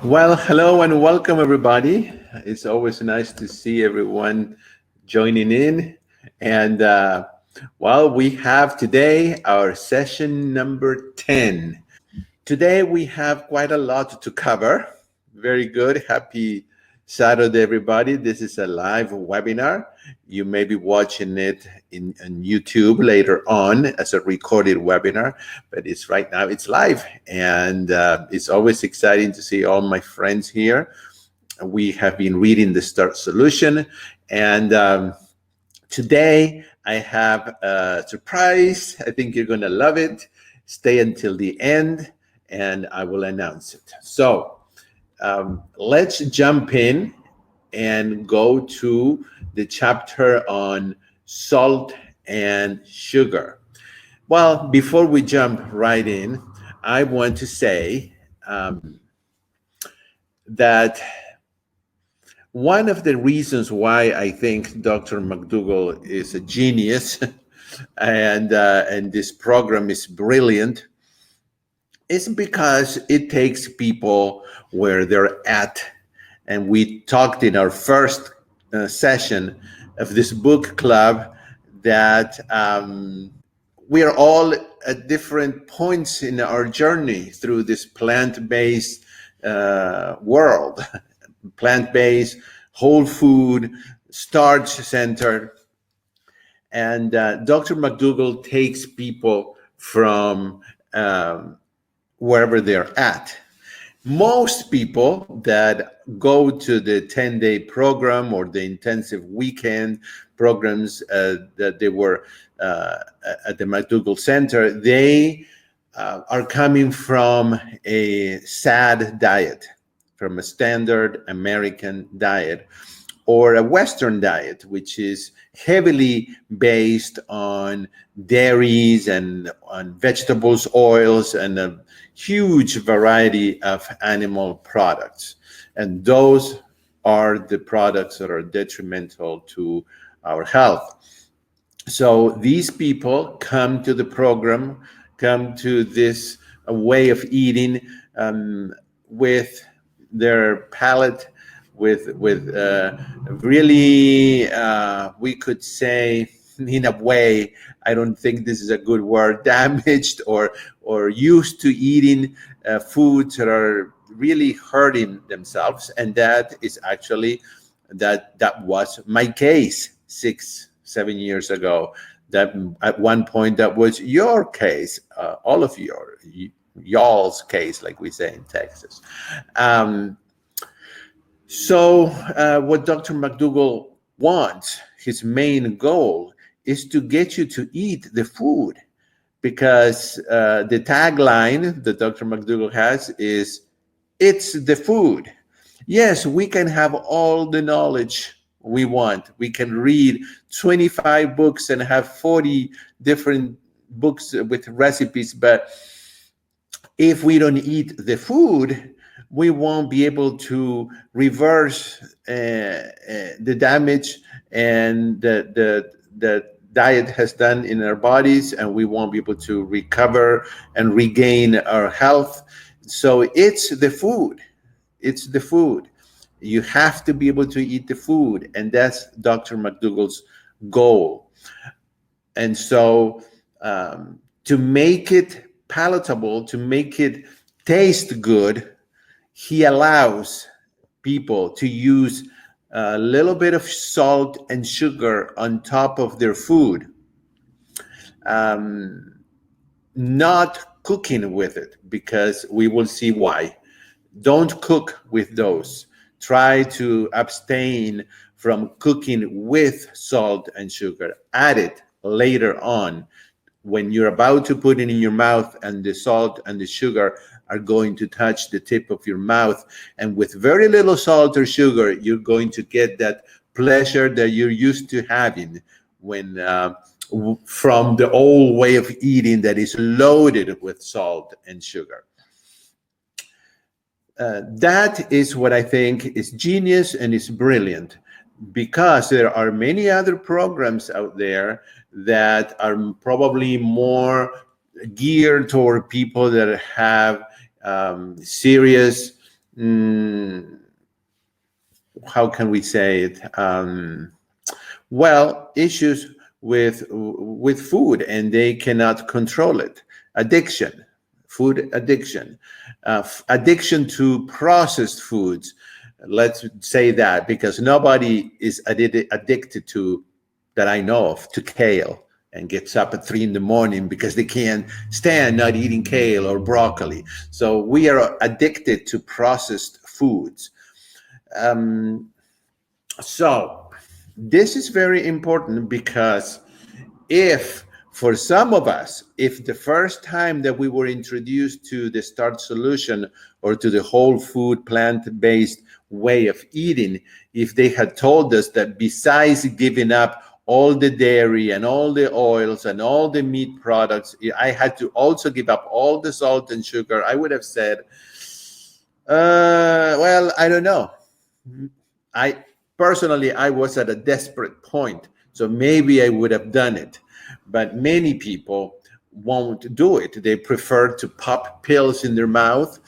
Well, hello and welcome, everybody. It's always nice to see everyone joining in. And we have today our session number 10. Today, we have quite a lot to cover. Very good. Happy Saturday, everybody. This is a live webinar. You may be watching it in YouTube later on as a recorded webinar, but it's right now, it's live. And it's always exciting to see all my friends here. We have been reading the Start Solution. And today, I have a surprise. I think you're going to love it. Stay until the end and I will announce it. So let's jump in and go to the chapter on salt and sugar. Well, before we jump right in, I want to say that one of the reasons why I think Dr. Mcdougal is a genius and this program is brilliant is because it takes people where they're at. And we talked in our first session of this book club that we are all at different points in our journey through this plant-based world, plant-based, whole food, starch-centered. And Dr. Mcdougal takes people from wherever they're at. Most people that go to the 10-day program or the intensive weekend programs that they were at the Mcdougal Center, they are coming from a SAD diet, from a standard American diet, or a Western diet, which is heavily based on dairies and on vegetables, oils, and a huge variety of animal products. And those are the products that are detrimental to our health. So these people come to the program, come to this way of eating with their palate, with really, we could say, in a way, I don't think this is a good word, damaged or used to eating foods that are really hurting themselves. And that is actually, that was my case 6-7 years ago. That at one point that was your case, all of y'all's case, like we say in Texas. So what Dr. Mcdougal wants, his main goal, is to get you to eat the food, because the tagline that Dr. Mcdougal has is, it's the food. Yes, we can have all the knowledge we want. We can read 25 books and have 40 different books with recipes, but if we don't eat the food, we won't be able to reverse the damage and the diet has done in our bodies, and we won't be able to recover and regain our health. So it's the food. It's the food. You have to be able to eat the food, and that's Dr. Mcdougal's goal. And so to make it palatable, to make it taste good, he allows people to use a little bit of salt and sugar on top of their food, not cooking with it, because we will see why. Don't cook with those. Try to abstain from cooking with salt and sugar. Add it later on when you're about to put it in your mouth, and the salt and the sugar are going to touch the tip of your mouth. And with very little salt or sugar, you're going to get that pleasure that you're used to having when from the old way of eating that is loaded with salt and sugar. That is what I think is genius and is brilliant, because there are many other programs out there that are probably more geared toward people that have serious mm, how can we say it? Well, issues with food, and they cannot control it. Addiction, food addiction, addiction to processed foods. Let's say that, because nobody is addicted to, that I know of, to kale and gets up at 3 in the morning because they can't stand not eating kale or broccoli. So we are addicted to processed foods. Um, so this is very important, because if for some of us, if the first time that we were introduced to the Starch solution or to the whole food plant-based way of eating, if they had told us that besides giving up all the dairy and all the oils and all the meat products, I had to also give up all the salt and sugar, I would have said, well, I don't know. I personally, I was at a desperate point, so maybe I would have done it. But many people won't do it. They prefer to pop pills in their mouths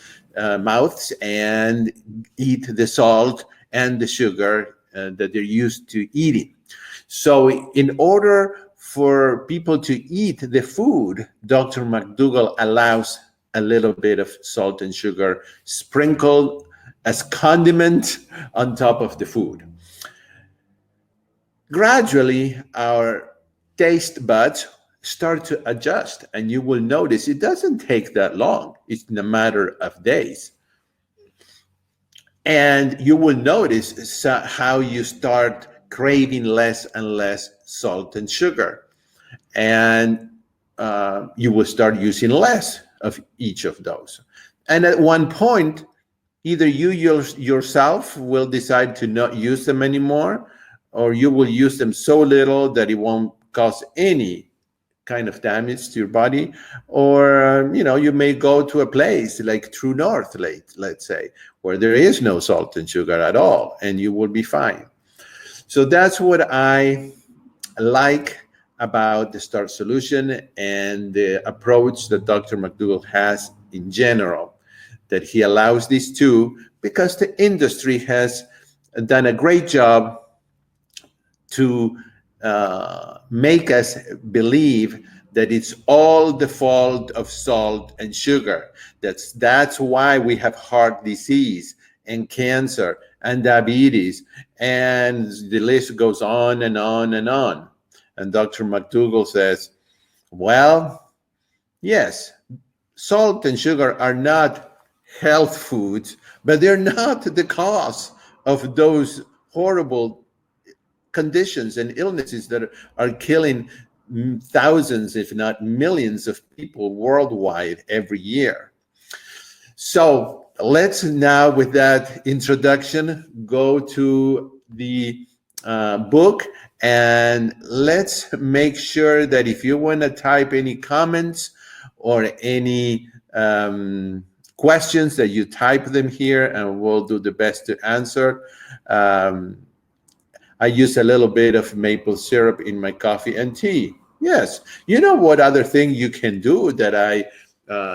and eat the salt and the sugar that they're used to eating. So in order for people to eat the food, Dr. Mcdougal allows a little bit of salt and sugar sprinkled as condiment on top of the food. Gradually, our taste buds start to adjust, and you will notice it doesn't take that long. It's in a matter of days. And you will notice how you start craving less and less salt and sugar. And you will start using less of each of those. And at one point, either you yourself will decide to not use them anymore, or you will use them so little that it won't cause any kind of damage to your body. Or you may go to a place like True North, let's say, where there is no salt and sugar at all, and you will be fine. So that's what I like about the Starch solution and the approach that Dr. Mcdougal has in general, that he allows these two, because the industry has done a great job to make us believe that it's all the fault of salt and sugar. That's why we have heart disease and cancer and diabetes, and the list goes on and on and on. And Dr. Mcdougal says, well, yes, salt and sugar are not health foods, but they're not the cause of those horrible conditions and illnesses that are killing thousands, if not millions, of people worldwide every year. So let's now, with that introduction, go to the book, and let's make sure that if you want to type any comments or any questions, that you type them here, and we'll do the best to answer. I use a little bit of maple syrup in my coffee and tea. Yes. You know what other thing you can do that I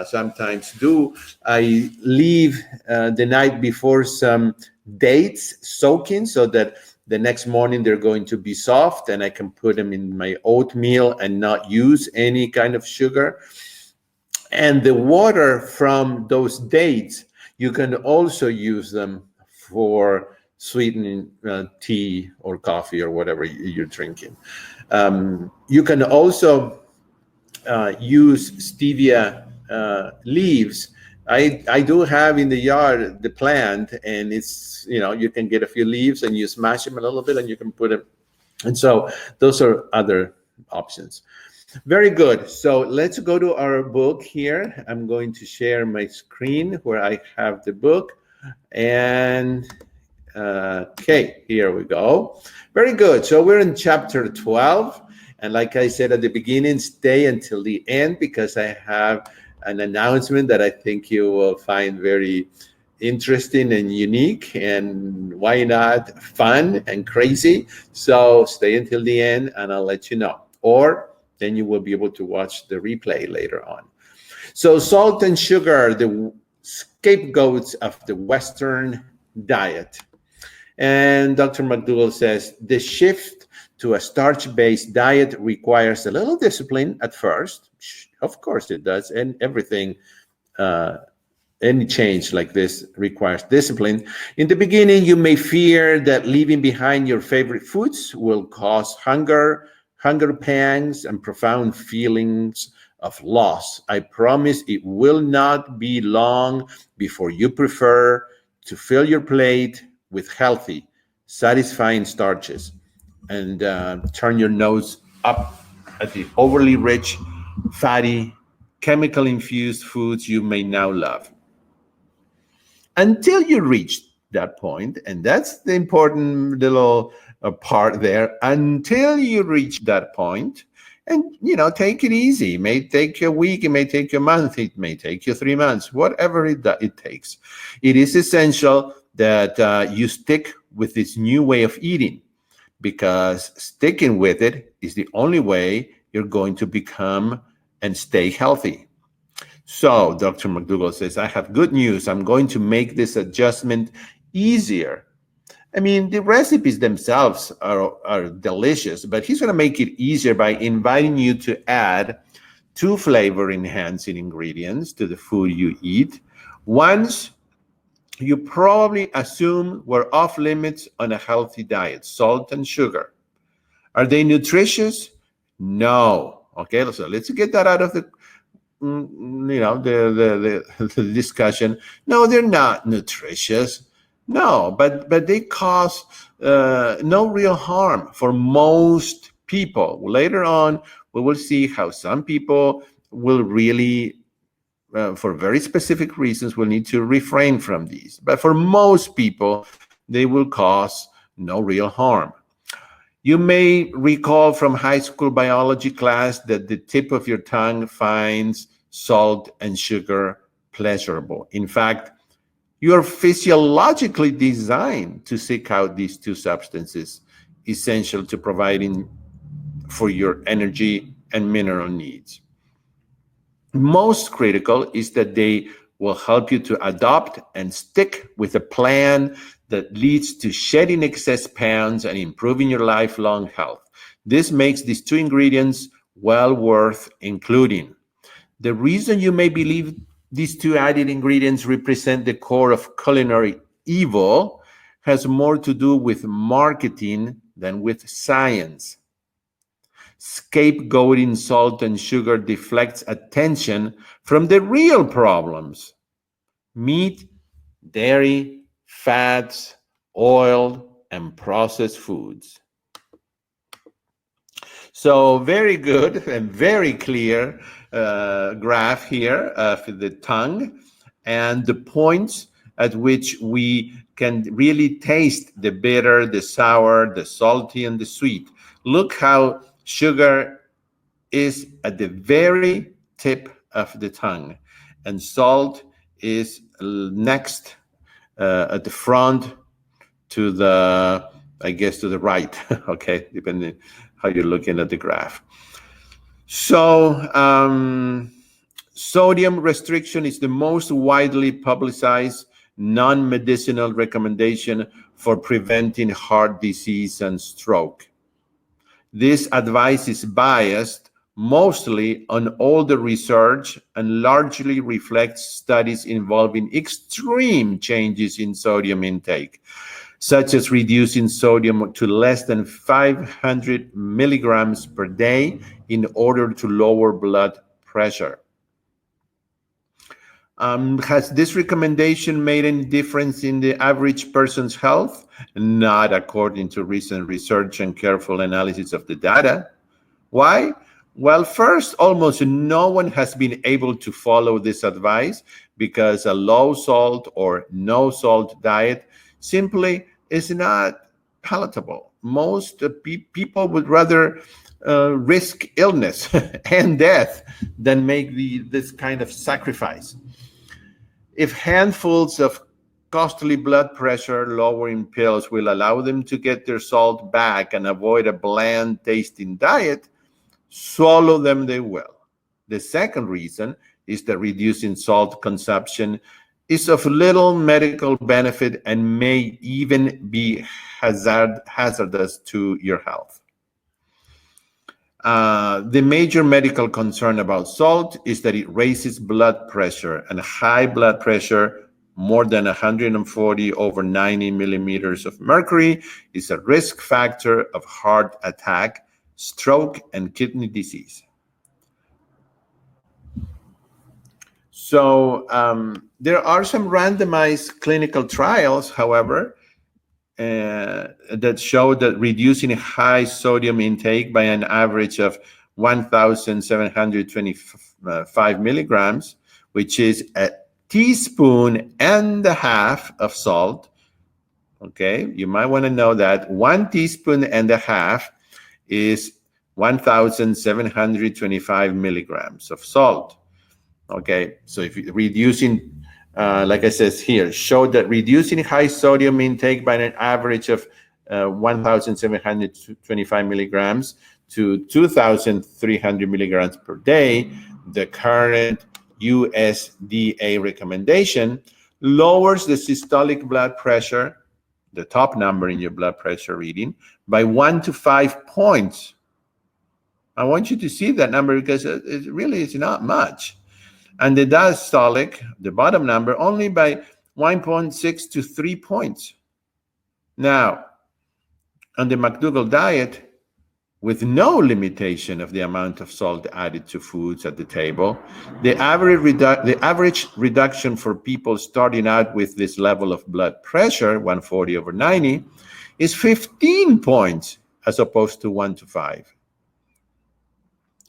sometimes do? I leave the night before some dates soaking, so that the next morning they're going to be soft, and I can put them in my oatmeal and not use any kind of sugar. And the water from those dates, you can also use them for sweetening tea or coffee or whatever you're drinking. You can also use stevia leaves. I do have in the yard the plant, and it's, you can get a few leaves and you smash them a little bit and you can put them. And so those are other options. Very good. So let's go to our book here. I'm going to share my screen where I have the book. And okay, here we go. Very good. So we're in chapter 12. And like I said at the beginning, stay until the end, because I have an announcement that I think you will find very interesting and unique, and why not fun and crazy. So stay until the end and I'll let you know. Or then you will be able to watch the replay later on. So salt and sugar, the scapegoats of the Western diet. And Dr. McDougall says the shift to a starch-based diet requires a little discipline at first. Of course it does, and everything, any change like this requires discipline. In the beginning, you may fear that leaving behind your favorite foods will cause hunger pangs, and profound feelings of loss. I promise it will not be long before you prefer to fill your plate with healthy, satisfying starches and turn your nose up at the overly rich, fatty, chemical infused foods you may now love. Until you reach that point, and that's the important little part there, until you reach that point, and take it easy. It may take you a week, it may take you a month, it may take you 3 months, whatever it takes. It is essential that you stick with this new way of eating, because sticking with it is the only way you're going to become and stay healthy. So Dr. McDougall says, I have good news. I'm going to make this adjustment easier. I mean, the recipes themselves are delicious, but he's going to make it easier by inviting you to add 2 flavor-enhancing ingredients to the food you eat. Ones you probably assume were off limits on a healthy diet: salt and sugar. Are they nutritious? No. Okay, so let's get that out of the the discussion. No, they're not nutritious. No, but they cause no real harm for most people. Later on, we will see how some people will really, for very specific reasons, will need to refrain from these. But for most people, they will cause no real harm. You may recall from high school biology class that the tip of your tongue finds salt and sugar pleasurable. In fact, you are physiologically designed to seek out these 2 substances, essential to providing for your energy and mineral needs. Most critical is that they will help you to adopt and stick with a plan that leads to shedding excess pounds and improving your lifelong health. This makes these 2 ingredients well worth including. The reason you may believe these 2 added ingredients represent the core of culinary evil has more to do with marketing than with science. Scapegoating salt and sugar deflects attention from the real problems: meat, dairy, fats, oil, and processed foods. So very good and very clear graph here of the tongue and the points at which we can really taste the bitter, the sour, the salty, and the sweet. Look how sugar is at the very tip of the tongue, and salt is next at the front to the, I guess, to the right, okay, depending how you're looking at the graph. So sodium restriction is the most widely publicized non-medicinal recommendation for preventing heart disease and stroke. This advice is biased mostly on older research and largely reflects studies involving extreme changes in sodium intake, such as reducing sodium to less than 500 milligrams per day in order to lower blood pressure. Has this recommendation made any difference in the average person's health? Not according to recent research and careful analysis of the data. Why? Well, first, almost no one has been able to follow this advice because a low salt or no salt diet simply is not palatable. Most people would rather risk illness and death than make this kind of sacrifice. If handfuls of costly blood pressure lowering pills will allow them to get their salt back and avoid a bland tasting diet, swallow them they will. The second reason is that reducing salt consumption is of little medical benefit and may even be hazardous to your health. The major medical concern about salt is that it raises blood pressure, and high blood pressure, more than 140 over 90 millimeters of mercury, is a risk factor of heart attack, stroke, and kidney disease. So there are some randomized clinical trials, however, that show that reducing high sodium intake by an average of 1,725 milligrams, which is a teaspoon and a half of salt. Okay, you might want to know that 1 teaspoon and a half is 1,725 milligrams of salt. Okay, so if you're reducing, like I says here, showed that reducing high sodium intake by an average of 1,725 milligrams to 2,300 milligrams per day, the current USDA recommendation, lowers the systolic blood pressure, the top number in your blood pressure reading, by 1 to 5 points. I want you to see that number because it really is not much. And the diastolic, the bottom number, only by 1.6 to 3 points. Now, on the Mcdougal diet, with no limitation of the amount of salt added to foods at the table, the average reduction for people starting out with this level of blood pressure, 140 over 90, is 15 points as opposed to 1 to 5.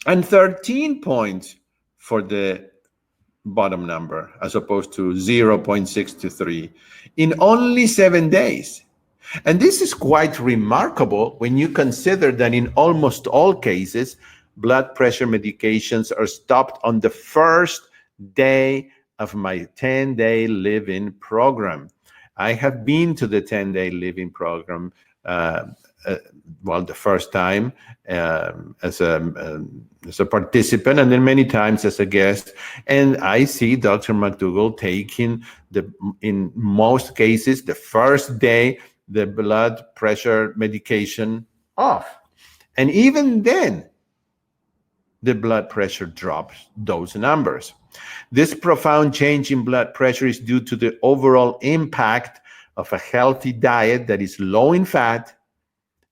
And 13 points for the bottom number as opposed to 0.6 to 3 in only 7 days. And this is quite remarkable when you consider that in almost all cases, blood pressure medications are stopped on the first day of my 10-day live-in program. I have been to the 10-day live-in program, the first time as a participant, and then many times as a guest. And I see Dr. Mcdougal taking, in most cases, the first day, the blood pressure medication off. And even then, the blood pressure drops those numbers. This profound change in blood pressure is due to the overall impact of a healthy diet that is low in fat,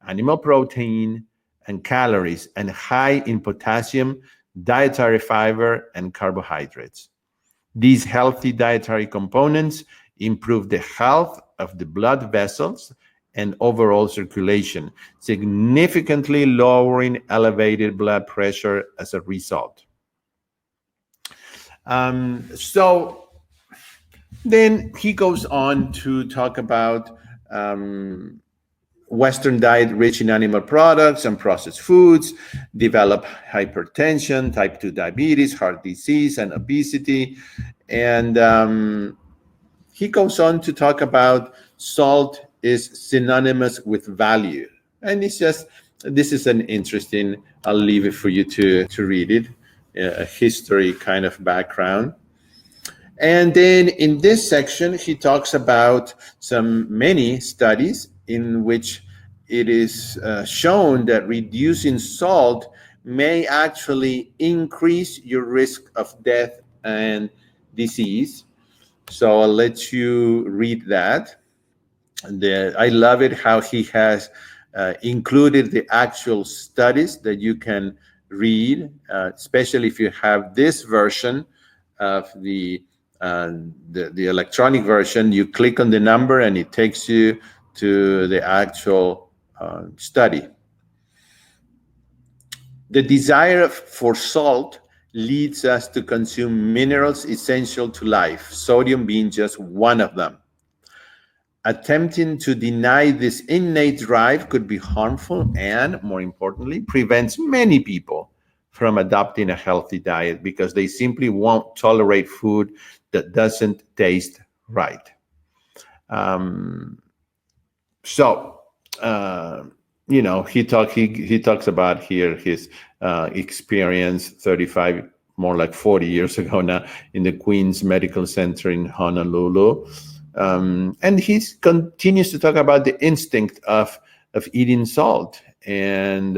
animal protein, and calories, and high in potassium, dietary fiber, and carbohydrates. These healthy dietary components improve the health of the blood vessels and overall circulation, significantly lowering elevated blood pressure as a result. So then he goes on to talk about Western diet rich in animal products and processed foods, develop hypertension, type 2 diabetes, heart disease, and obesity. And he goes on to talk about salt is synonymous with value. And it's just, this is an interesting, I'll leave it for you to read it, a history kind of background. And then in this section, he talks about many studies in which it is shown that reducing salt may actually increase your risk of death and disease. So I'll let you read that. I love it how he has included the actual studies that you can read, especially if you have this version of the electronic version. You click on the number and it takes you to the actual study. The desire for salt leads us to consume minerals essential to life, sodium being just one of them. Attempting to deny this innate drive could be harmful and, more importantly, prevents many people from adopting a healthy diet because they simply won't tolerate food that doesn't taste right. He talks about here his experience, 35 more like 40 years ago now, in the Queens Medical Center in Honolulu. And he continues to talk about the instinct of eating salt and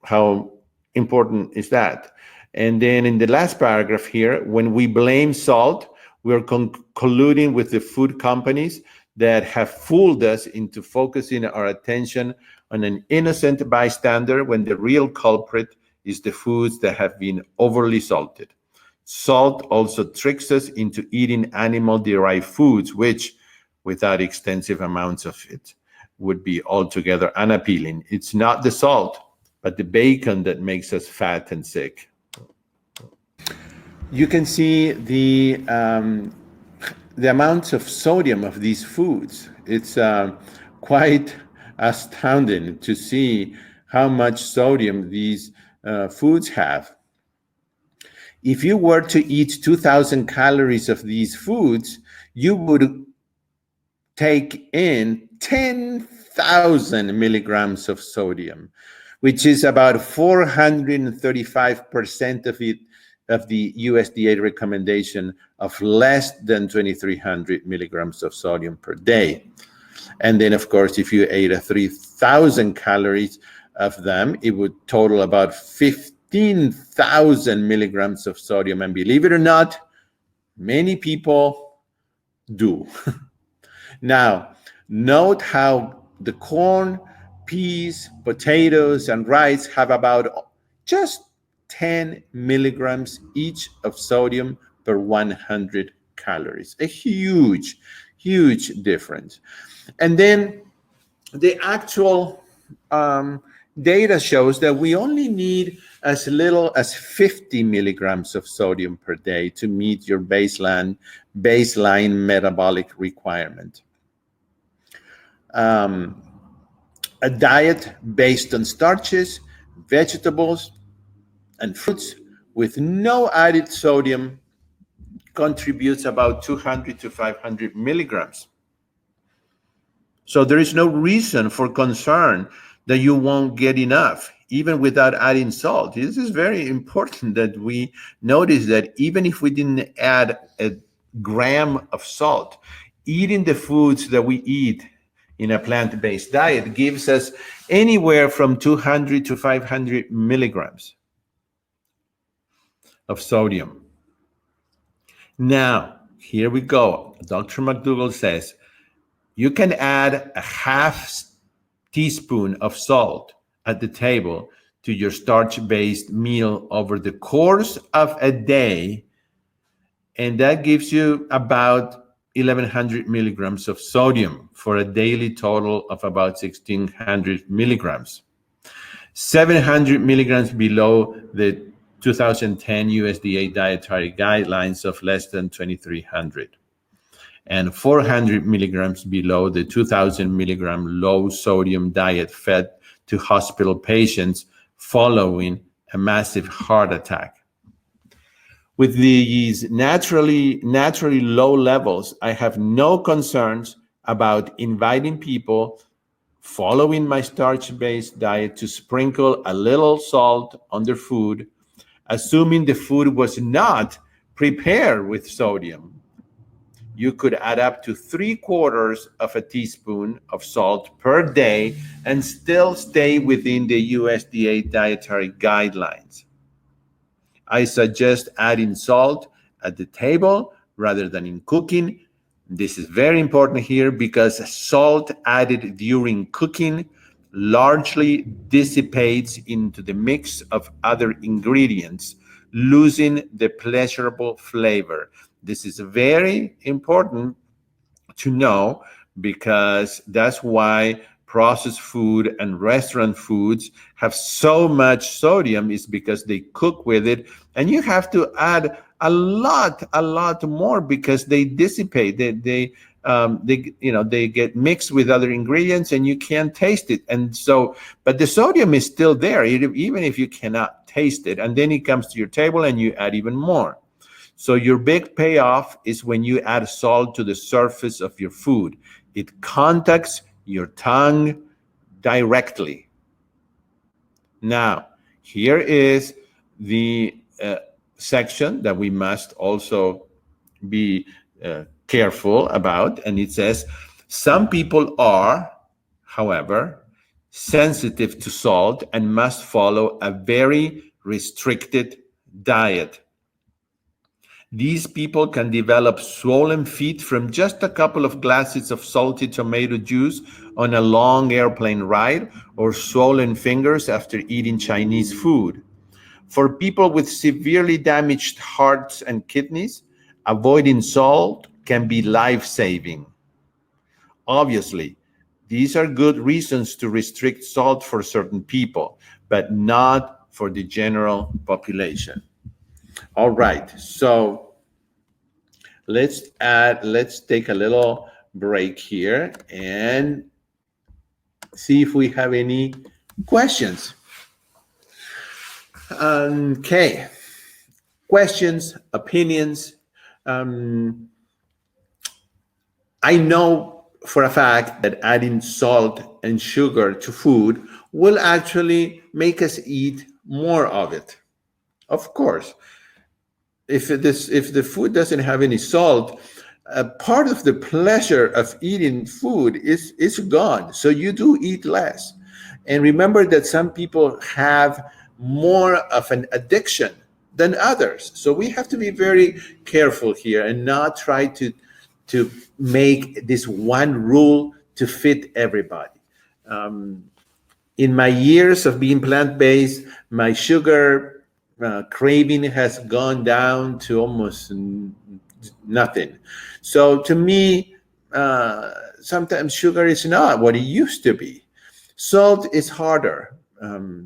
how important is that. And then in the last paragraph here, when we blame salt, we're colluding with the food companies that have fooled us into focusing our attention on an innocent bystander when the real culprit is the foods that have been overly salted. Salt also tricks us into eating animal-derived foods, which, without extensive amounts of it, would be altogether unappealing. It's not the salt, but the bacon that makes us fat and sick. You can see the amounts of sodium of these foods. It's quite astounding to see how much sodium these foods have. If you were to eat 2,000 calories of these foods, you would take in 10,000 milligrams of sodium, which is about 435% of the USDA recommendation of less than 2,300 milligrams of sodium per day. And then, of course, if you ate 3,000 calories of them, it would total about 15,000 milligrams of sodium. And believe it or not, many people do. Now, note how the corn, peas, potatoes, and rice have about just 10 milligrams each of sodium per 100 calories. A huge, huge difference. And then the actual data shows that we only need as little as 50 milligrams of sodium per day to meet your baseline metabolic requirement. A diet based on starches, vegetables, and fruits with no added sodium contributes about 200 to 500 milligrams. So there is no reason for concern that you won't get enough, even without adding salt. This is very important that we notice that even if we didn't add a gram of salt, eating the foods that we eat in a plant-based diet gives us anywhere from 200 to 500 milligrams of sodium. Now, here we go. Dr. Mcdougal says, you can add a half teaspoon of salt at the table to your starch-based meal over the course of a day, and that gives you about 1,100 milligrams of sodium for a daily total of about 1,600 milligrams. 700 milligrams below the 2010 USDA dietary guidelines of less than 2,300. And 400 milligrams below the 2,000 milligram low sodium diet fed to hospital patients following a massive heart attack. With these naturally low levels, I have no concerns about inviting people following my starch-based diet to sprinkle a little salt on their food, assuming the food was not prepared with sodium. You could add up to 3/4 of a teaspoon of salt per day and still stay within the USDA dietary guidelines. I suggest adding salt at the table rather than in cooking. This is very important here because salt added during cooking largely dissipates into the mix of other ingredients, losing the pleasurable flavor. This is very important to know because that's why processed food and restaurant foods have so much sodium, is because they cook with it, and you have to add a lot more because they dissipate. They get mixed with other ingredients and you can't taste it. And so, but the sodium is still there, even if you cannot taste it. And then it comes to your table and you add even more. So your big payoff is when you add salt to the surface of your food. It contacts your tongue directly. Now, here is the section that we must also be careful about. And it says, some people are, however, sensitive to salt and must follow a very restricted diet. These people can develop swollen feet from just a couple of glasses of salty tomato juice on a long airplane ride, or swollen fingers after eating Chinese food. For people with severely damaged hearts and kidneys, avoiding salt can be life-saving. Obviously, these are good reasons to restrict salt for certain people, but not for the general population. All right, so let's take a little break here and see if we have any questions. Okay, questions, opinions. Um, I know for a fact that adding salt and sugar to food will actually make us eat more of it. Of course, if the food doesn't have any salt, part of the pleasure of eating food is gone. So you do eat less. And remember that some people have more of an addiction than others. So we have to be very careful here and not try to make this one rule to fit everybody. In my years of being plant-based, my sugar craving has gone down to almost nothing. So to me, sometimes sugar is not what it used to be. Salt is harder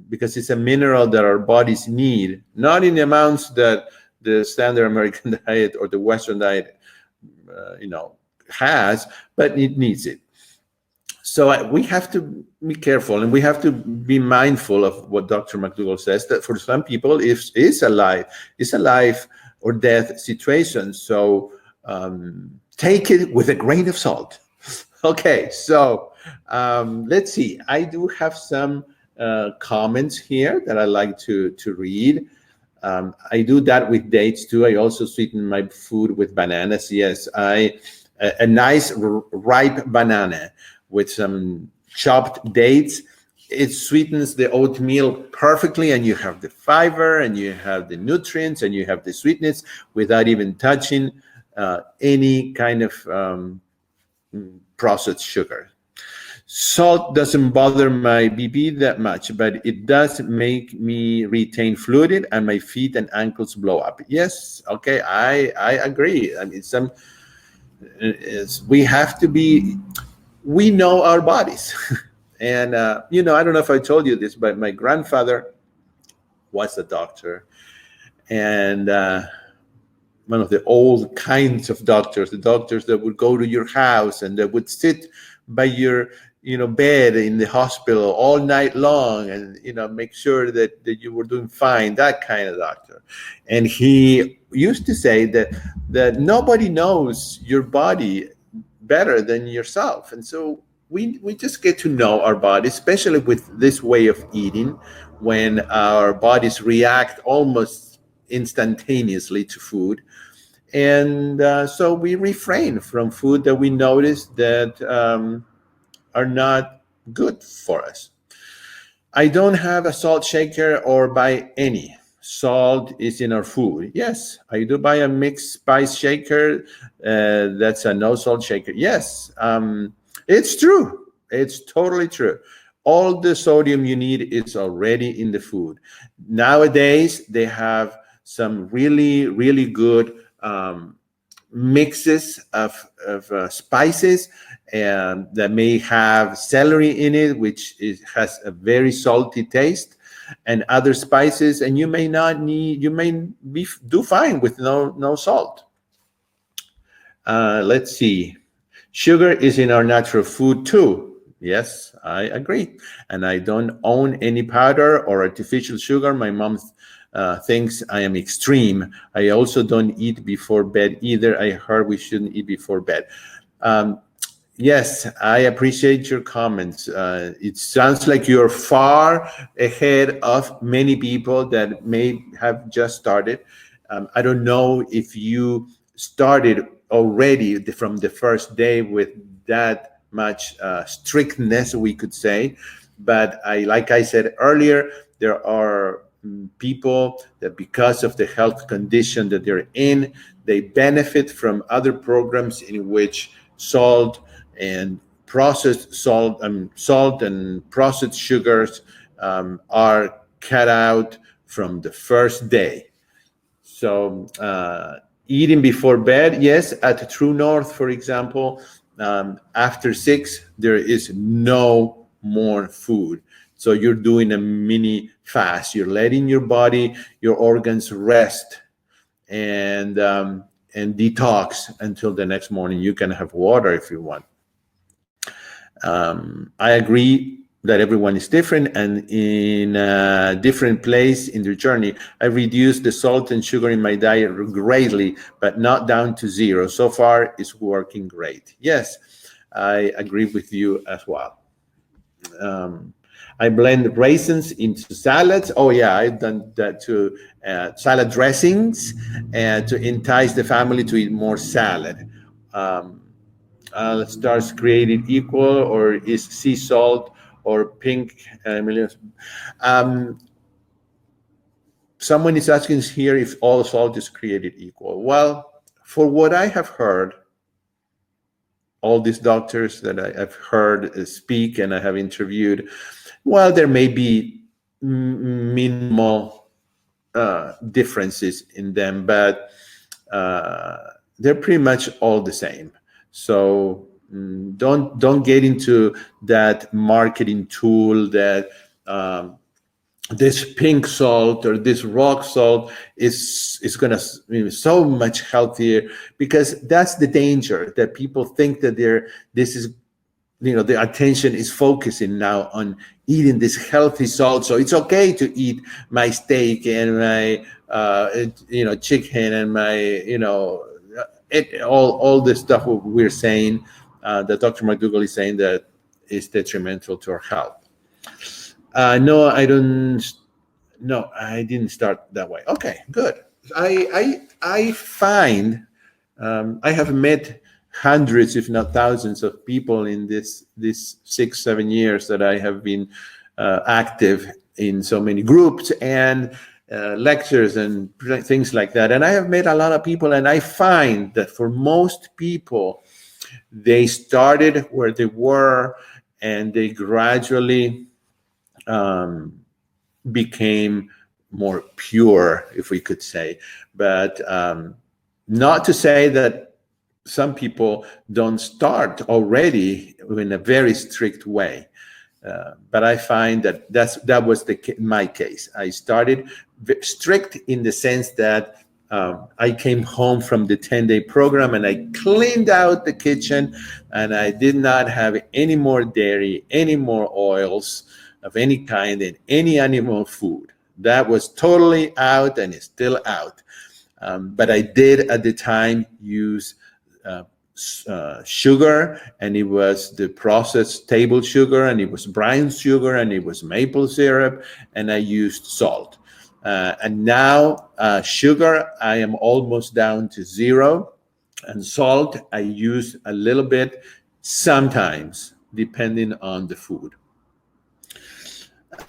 because it's a mineral that our bodies need, not in the amounts that the standard American diet or the Western diet, has, but it needs it. So we have to be careful, and we have to be mindful of what Dr. Mcdougal says, that for some people it's a life or death situation. So take it with a grain of salt. Okay, so let's see. I do have some comments here that I like to read. I do that with dates too. I also sweeten my food with bananas. Yes, a nice ripe banana with some chopped dates. It sweetens the oatmeal perfectly, and you have the fiber, and you have the nutrients, and you have the sweetness without even touching any kind of processed sugar. Salt doesn't bother my BP that much, but it does make me retain fluid and my feet and ankles blow up. Yes, okay, I agree. I mean, we know our bodies. And, I don't know if I told you this, but my grandfather was a doctor. And one of the old kinds of doctors, the doctors that would go to your house and that would sit by your bed in the hospital all night long and make sure that you were doing fine, that kind of doctor. And he used to say that nobody knows your body better than yourself. And so we just get to know our body, especially with this way of eating, when our bodies react almost instantaneously to food. And so we refrain from food that we notice that are not good for us. I don't have a salt shaker or buy any. Salt is in our food. Yes, I do buy a mixed spice shaker. That's a no salt shaker. Yes, it's true. It's totally true. All the sodium you need is already in the food. Nowadays, they have some really, really good mixes of spices and that may have celery in it, which has a very salty taste, and other spices, and you may do fine with no salt. Let's see. Sugar is in our natural food too. Yes, I agree. And I don't own any powder or artificial sugar. My mom thinks I am extreme. I also don't eat before bed either. I heard we shouldn't eat before bed. Yes, I appreciate your comments. It sounds like you're far ahead of many people that may have just started. I don't know if you started already from the first day with that much strictness, we could say. But like I said earlier, there are people that, because of the health condition that they're in, they benefit from other programs in which salt and salt and processed sugars are cut out from the first day. So eating before bed, yes, at True North, for example, after 6, there is no more food. So you're doing a mini fast. You're letting your body, your organs rest and detox until the next morning. You can have water if you want. I agree that everyone is different and in a different place in their journey. I reduced the salt and sugar in my diet greatly, but not down to 0. So far, it's working great. Yes, I agree with you as well. I blend raisins into salads. Oh yeah, I've done that too. Salad dressings, and to entice the family to eat more salad. Um, Starch created equal, or is sea salt or pink millions? Um, Someone is asking here if all salt is created equal. Well, for what I have heard, all these doctors that I've heard speak and I have interviewed, well, there may be minimal differences in them, but they're pretty much all the same. So don't get into that marketing tool that this pink salt or this rock salt is going to be so much healthier, because that's the danger, that people think that this is, the attention is focusing now on eating this healthy salt. So it's okay to eat my steak and my chicken and my all the stuff we're saying, that Dr. McDougall is saying that is detrimental to our health. No, I don't. No, I didn't start that way. Okay, good. I find I have met hundreds, if not thousands, of people in this 6-7 years that I have been active in so many groups and lectures and things like that. And I have met a lot of people, and I find that for most people, they started where they were, and they gradually became more pure, if we could say. But not to say that some people don't start already in a very strict way. But I find that that was my case. I started strict in the sense that I came home from the 10-day program and I cleaned out the kitchen, and I did not have any more dairy, any more oils of any kind, and any animal food. That was totally out and is still out. But I did at the time use sugar, and it was the processed table sugar, and it was brown sugar, and it was maple syrup, and I used salt. And now sugar, I am almost down to 0, and salt, I use a little bit sometimes, depending on the food.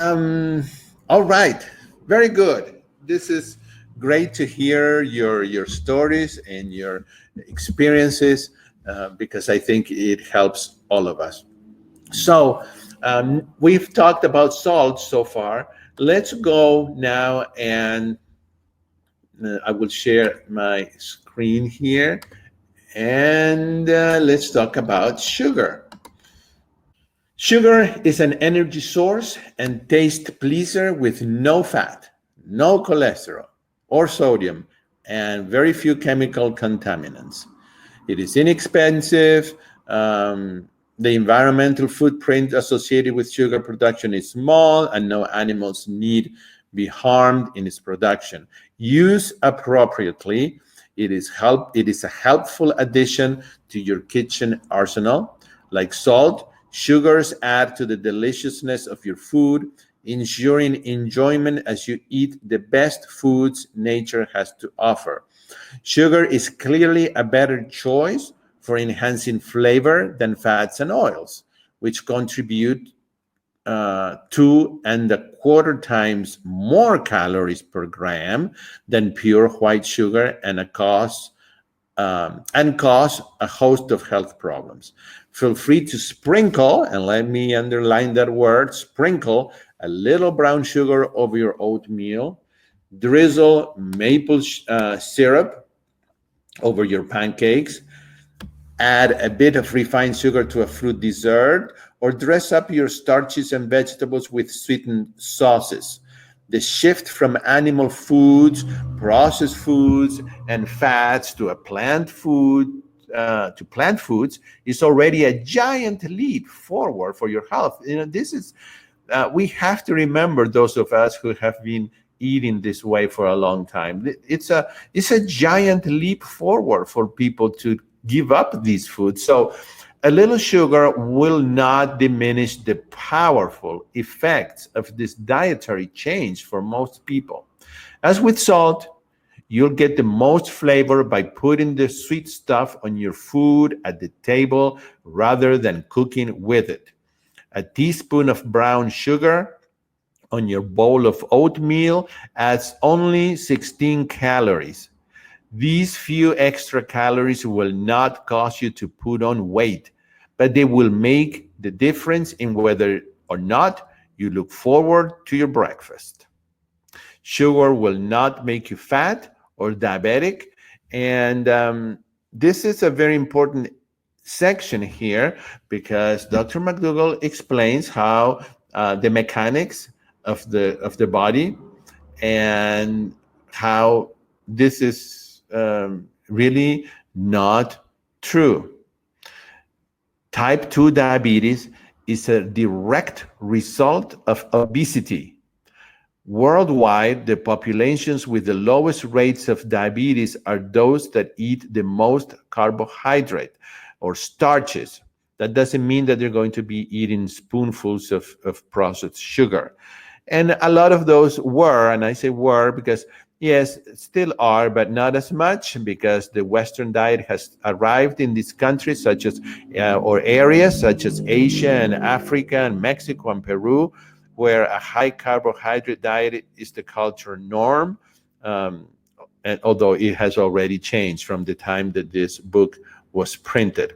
All right, very good. This is great to hear your stories and your experiences, because I think it helps all of us. So we've talked about salt so far. Let's go now, and I will share my screen here, and let's talk about sugar. Sugar is an energy source and taste pleaser with no fat, no cholesterol or sodium, and very few chemical contaminants. It is inexpensive. The environmental footprint associated with sugar production is small, and no animals need be harmed in its production. Used appropriately, it is a helpful addition to your kitchen arsenal. Like salt, sugars add to the deliciousness of your food. ensuring enjoyment as you eat the best foods nature has to offer. Sugar is clearly a better choice for enhancing flavor than fats and oils, which contribute 2.25 times more calories per gram than pure white sugar and cause a host of health problems. Feel free to sprinkle, and let me underline that word, sprinkle a little brown sugar over your oatmeal, drizzle maple syrup over your pancakes, add a bit of refined sugar to a fruit dessert, or dress up your starches and vegetables with sweetened sauces. The shift from animal foods, processed foods, and fats to a plant foods is already a giant leap forward for your health. This is we have to remember, those of us who have been eating this way for a long time. It's a giant leap forward for people to give up these foods. So a little sugar will not diminish the powerful effects of this dietary change for most people. As with salt, you'll get the most flavor by putting the sweet stuff on your food at the table rather than cooking with it. A teaspoon of brown sugar on your bowl of oatmeal adds only 16 calories. These few extra calories will not cause you to put on weight, but they will make the difference in whether or not you look forward to your breakfast. Sugar will not make you fat or diabetic. And this is a very important section here because Dr. McDougall explains how the mechanics of the body and how this is really not true. Type 2 diabetes is a direct result of obesity. Worldwide, the populations with the lowest rates of diabetes are those that eat the most carbohydrate or starches. That doesn't mean that they're going to be eating spoonfuls of processed sugar. And a lot of those were, and I say were because, yes, still are, but not as much because the Western diet has arrived in these countries or areas such as Asia and Africa and Mexico and Peru, where a high carbohydrate diet is the cultural norm, and although it has already changed from the time that this book was printed.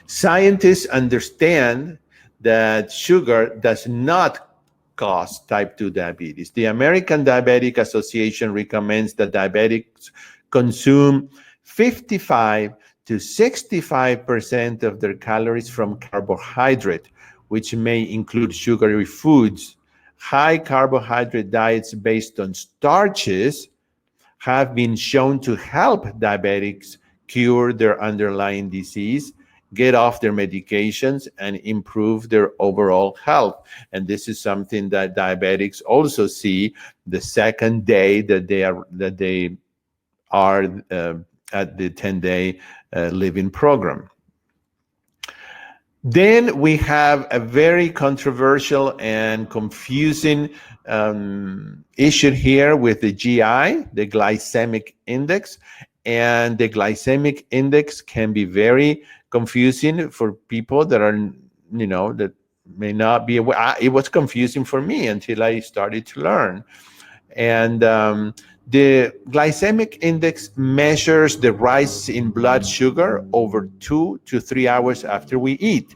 Scientists understand that sugar does not cause type 2 diabetes. The American Diabetic Association recommends that diabetics consume 55 to 65% of their calories from carbohydrate, which may include sugary foods. High carbohydrate diets based on starches have been shown to help diabetics cure their underlying disease, get off their medications, and improve their overall health. And this is something that diabetics also see the second day that they are at the 10-day living program. Then we have a very controversial and confusing issue here with the GI, the glycemic index. And the glycemic index can be very confusing for people that are, that may not be aware. It was confusing for me until I started to learn. And the glycemic index measures the rise in blood sugar over 2 to 3 hours after we eat.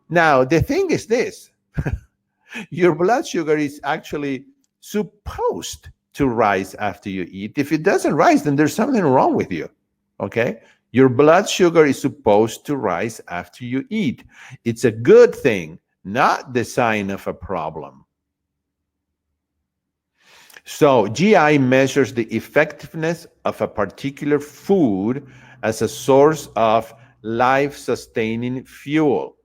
Now, the thing is this. Your blood sugar is actually supposed to rise after you eat. If it doesn't rise, then there's something wrong with you, okay? Your blood sugar is supposed to rise after you eat. It's a good thing, not the sign of a problem. So GI measures the effectiveness of a particular food as a source of life-sustaining fuel.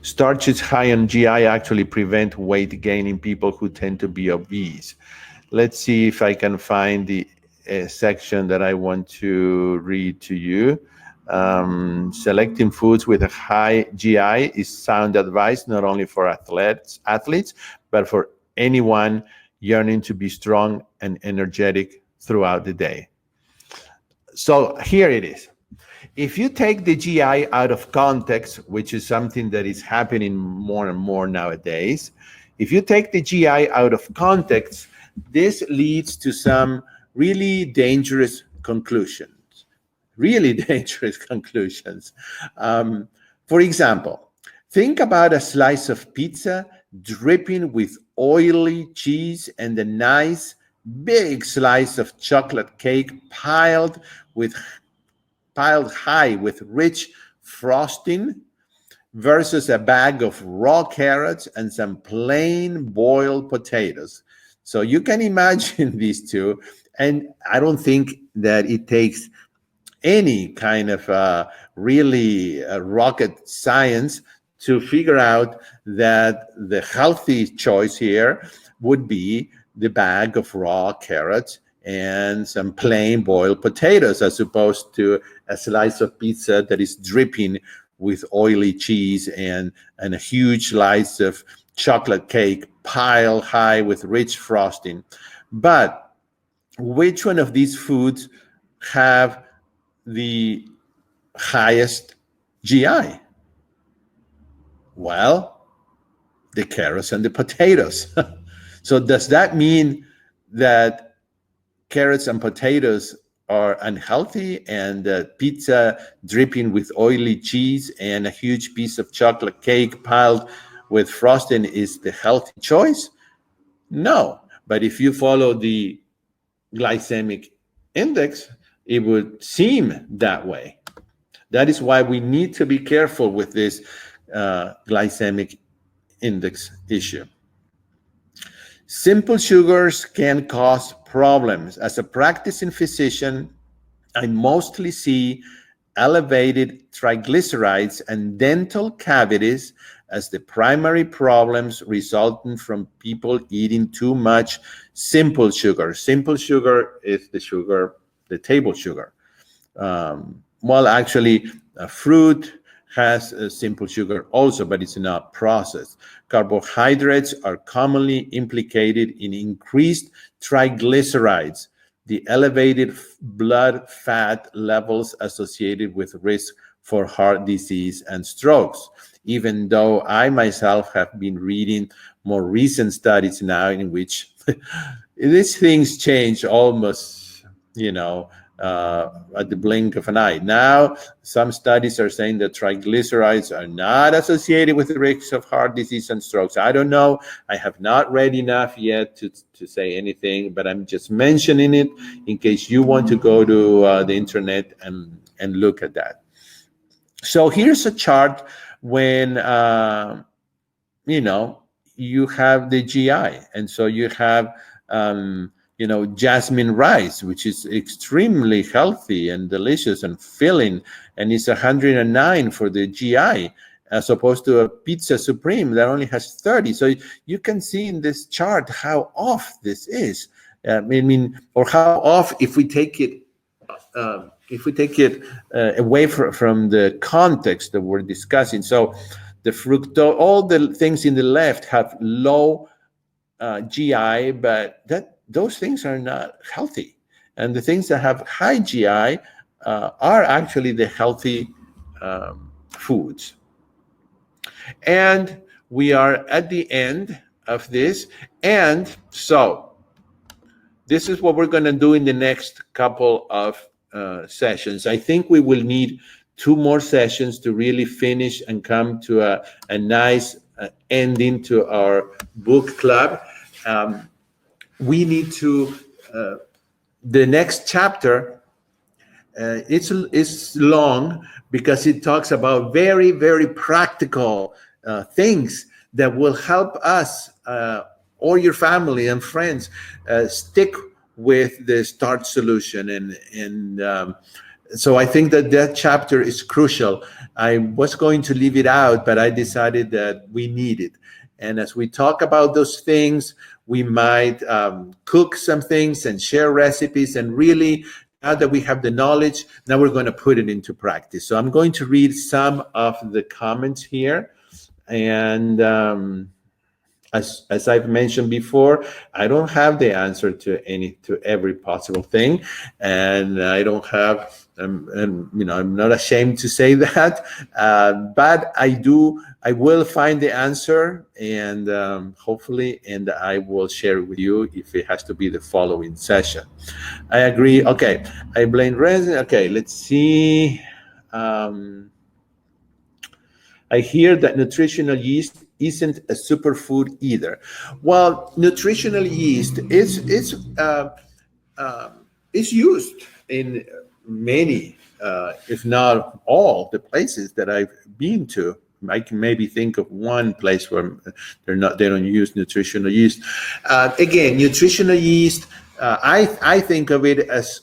Starches high on GI actually prevent weight gain in people who tend to be obese. Let's see if I can find the section that I want to read to you. Selecting foods with a high GI is sound advice, not only for athletes, but for anyone yearning to be strong and energetic throughout the day. So here it is. If you take the GI out of context, which is something that is happening more and more nowadays, if you take the GI out of context, this leads to some really dangerous conclusions. Really dangerous conclusions. For example, think about a slice of pizza dripping with oily cheese and a nice big slice of chocolate cake piled high with rich frosting versus a bag of raw carrots and some plain boiled potatoes. So you can imagine these two, and I don't think that it takes any kind of really rocket science to figure out that the healthy choice here would be the bag of raw carrots and some plain boiled potatoes, as opposed to a slice of pizza that is dripping with oily cheese and a huge slice of chocolate cake piled high with rich frosting. But which one of these foods have the highest GI? Well, the carrots and the potatoes. So does that mean that carrots and potatoes are unhealthy and pizza dripping with oily cheese and a huge piece of chocolate cake piled with frosting is the healthy choice? No. But if you follow the glycemic index, it would seem that way. That is why we need to be careful with this glycemic index issue. Simple sugars can cause problems. As a practicing physician, I mostly see elevated triglycerides and dental cavities as the primary problems resulting from people eating too much simple sugar. Simple sugar is the table sugar. Well, actually, fruit has a simple sugar also, but it's not processed. Carbohydrates are commonly implicated in increased triglycerides, the elevated blood fat levels associated with risk for heart disease and strokes. Even though I myself have been reading more recent studies now in which these things change almost, at the blink of an eye. Now, some studies are saying that triglycerides are not associated with the risk of heart disease and strokes. I don't know. I have not read enough yet to say anything, but I'm just mentioning it in case you want to go to the internet and look at that. So here's a chart when, you have the GI. And so you have, jasmine rice, which is extremely healthy and delicious and filling, and it's 109 for the GI, as opposed to a pizza supreme that only has 30. So you can see in this chart how off this is. Or how off if we take it away from the context that we're discussing. So the fructose, all the things in the left have low GI, but those things are not healthy. And the things that have high GI are actually the healthy foods. And we are at the end of this. And so this is what we're going to do in the next couple of sessions. I think we will need 2 more sessions to really finish and come to a nice ending to our book club. We need to, the next chapter, it's long because it talks about very, very practical things that will help us or your family and friends stick with the Starch solution. And so I think that chapter is crucial. I was going to leave it out, but I decided that we need it. And as we talk about those things, we might cook some things and share recipes and really now that we have the knowledge, now we're going to put it into practice. So I'm going to read some of the comments here. And as I've mentioned before, I don't have the answer to every possible thing, and I don't have, and I'm not ashamed to say that, but I will find the answer, and hopefully, and I will share it with you if it has to be the following session. I agree. Okay, I blame resin. Okay, let's see. I hear that nutritional yeast isn't a superfood either. Well, nutritional yeast is used in many, if not all, the places that I've been to. I can maybe think of one place where they don't use nutritional yeast. Again, nutritional yeast, I think of it as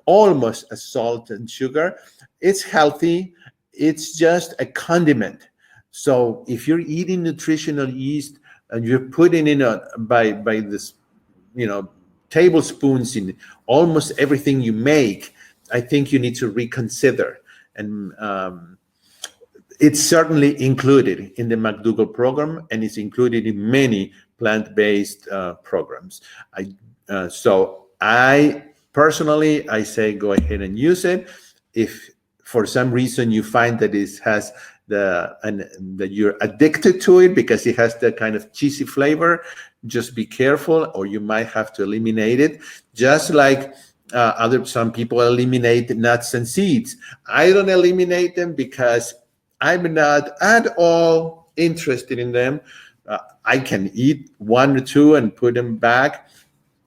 almost as salt and sugar. It's healthy. It's just a condiment. So if you're eating nutritional yeast and you're putting in by this, tablespoons in almost everything you make, I think you need to reconsider. And it's certainly included in the Mcdougal program, and it's included in many plant-based programs. So I personally, I say go ahead and use it. If for some reason you find that it has that you're addicted to it because it has that kind of cheesy flavor, just be careful, or you might have to eliminate it. Just like some people eliminate nuts and seeds. I don't eliminate them because I'm not at all interested in them. I can eat one or two and put them back.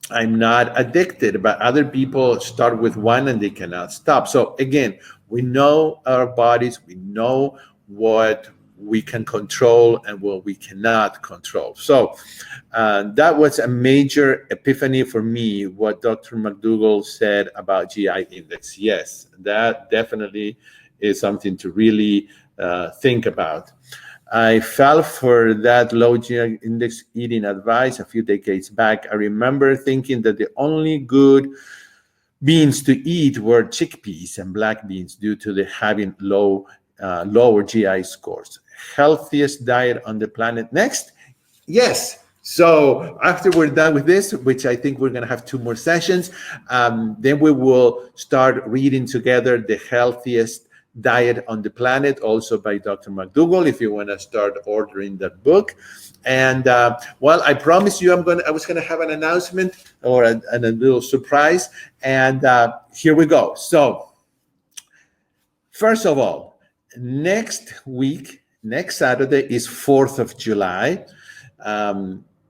I'm not addicted, but other people start with one and they cannot stop. So again, we know our bodies, we know what we can control and what we cannot control. So that was a major epiphany for me, what Dr. Mcdougal said about GI index. Yes, that definitely is something to really think about. I fell for that low GI index eating advice a few decades back. I remember thinking that the only good beans to eat were chickpeas and black beans due to the having lower GI scores. Healthiest diet on the planet next? Yes. So after we're done with this, which I think we're going to have 2 more sessions, then we will start reading together the healthiest diet on the planet, also by Dr. Mcdougal, if you want to start ordering that book. And well, I promise you I was going to have an announcement or a little surprise, and here we go. So first of all, next Saturday is 4th of July.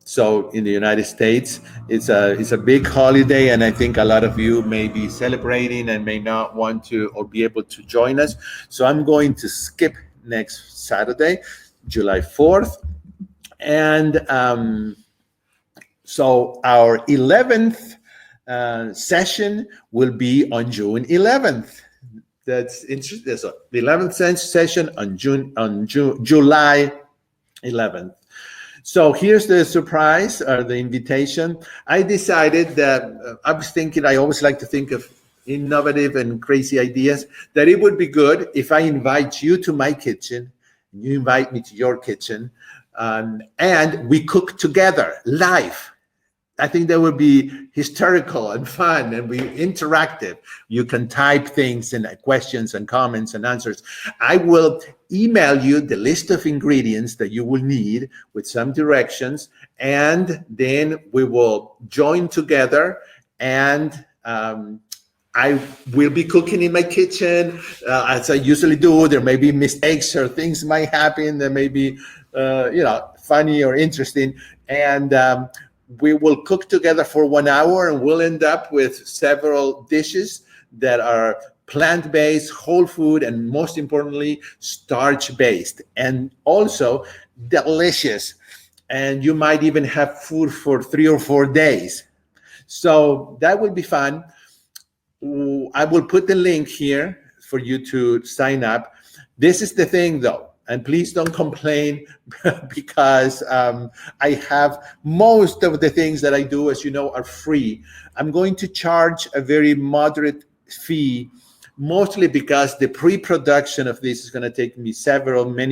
So in the United States, it's a big holiday, and I think a lot of you may be celebrating and may not want to or be able to join us. So I'm going to skip next Saturday, July 4th. And so our 11th session will be on June 11th. That's interesting. So the 11th session on July 11th. So here's the surprise, or the invitation. I decided that I was thinking, I always like to think of innovative and crazy ideas, that it would be good if I invite you to my kitchen, you invite me to your kitchen, and we cook together live. I think that would be hysterical and fun and be interactive. You can type things and questions and comments and answers. I will email you the list of ingredients that you will need with some directions, and then we will join together, and I will be cooking in my kitchen as I usually do. There may be mistakes or things might happen that may be funny or interesting, and we will cook together for 1 hour, and we'll end up with several dishes that are plant-based, whole food, and most importantly, starch-based, and also delicious. And you might even have food for 3 or 4 days. So that will be fun. I will put the link here for you to sign up. This is the thing, though. And please don't complain because I have most of the things that I do, as you know, are free. I'm going to charge a very moderate fee, mostly because the pre-production of this is going to take me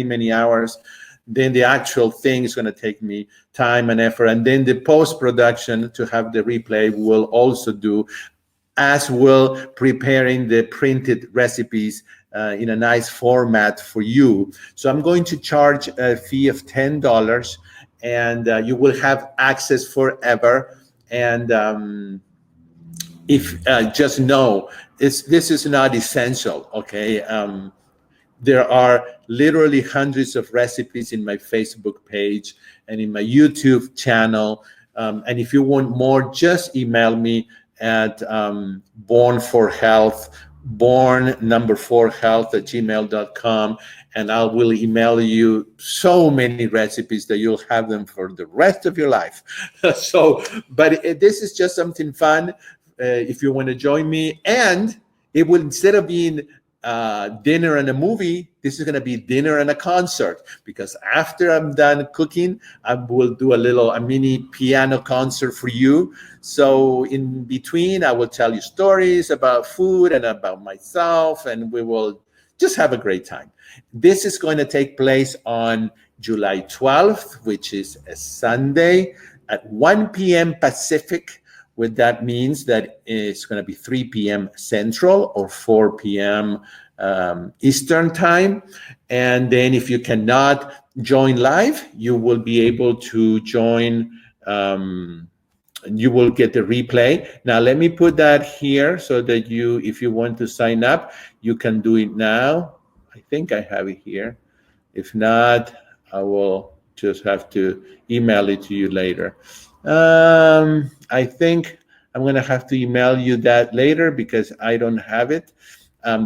many hours. Then the actual thing is going to take me time and effort. And then the post-production to have the replay will also do, as will preparing the printed recipes in a nice format for you. So I'm going to charge a fee of $10, and you will have access forever. And if just know, this is not essential, okay? There are literally hundreds of recipes in my Facebook page and in my YouTube channel. And if you want more, just email me at born4health@gmail.com, and I will email you so many recipes that you'll have them for the rest of your life. But this is just something fun. If you want to join me, and it will, instead of being dinner and a movie, this is going to be dinner and a concert, because after I'm done cooking, I will do a mini piano concert for you. So in between, I will tell you stories about food and about myself, and we will just have a great time. This is going to take place on July 12th, which is a Sunday at 1 p.m. Pacific. What that means that it's going to be 3 p.m. Central or 4 p.m. Eastern time. And then if you cannot join live, you will be able to join, you will get the replay. Now, let me put that here so that if you want to sign up, you can do it now. I think I have it here. If not, I will just have to email it to you later. I think I'm going to have to email you that later because I don't have it.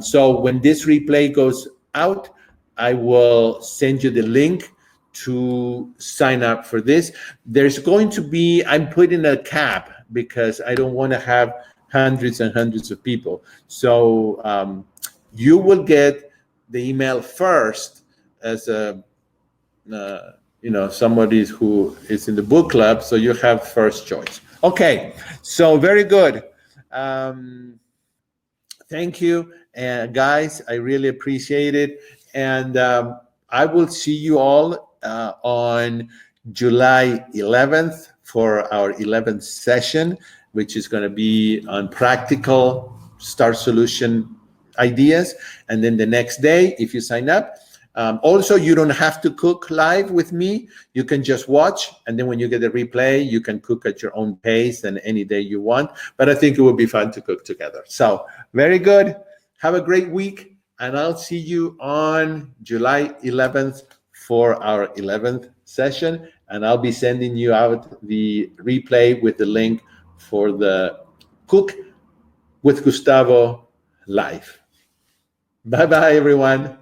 So when this replay goes out, I will send you the link to sign up for this. There's going to be, I'm putting a cap because I don't want to have hundreds and hundreds of people. So you will get the email first as somebody who is in the book club, so you have first choice. Okay, so very good. Thank you, guys. I really appreciate it, and I will see you all on July 11th for our 11th session, which is going to be on practical Starch solution ideas. And then the next day, if you sign up, also, you don't have to cook live with me. You can just watch, and then when you get the replay, you can cook at your own pace and any day you want. But I think it would be fun to cook together. So very good. Have a great week, and I'll see you on July 11th for our 11th session. And I'll be sending you out the replay with the link for the Cook with Gustavo live. Bye-bye, everyone.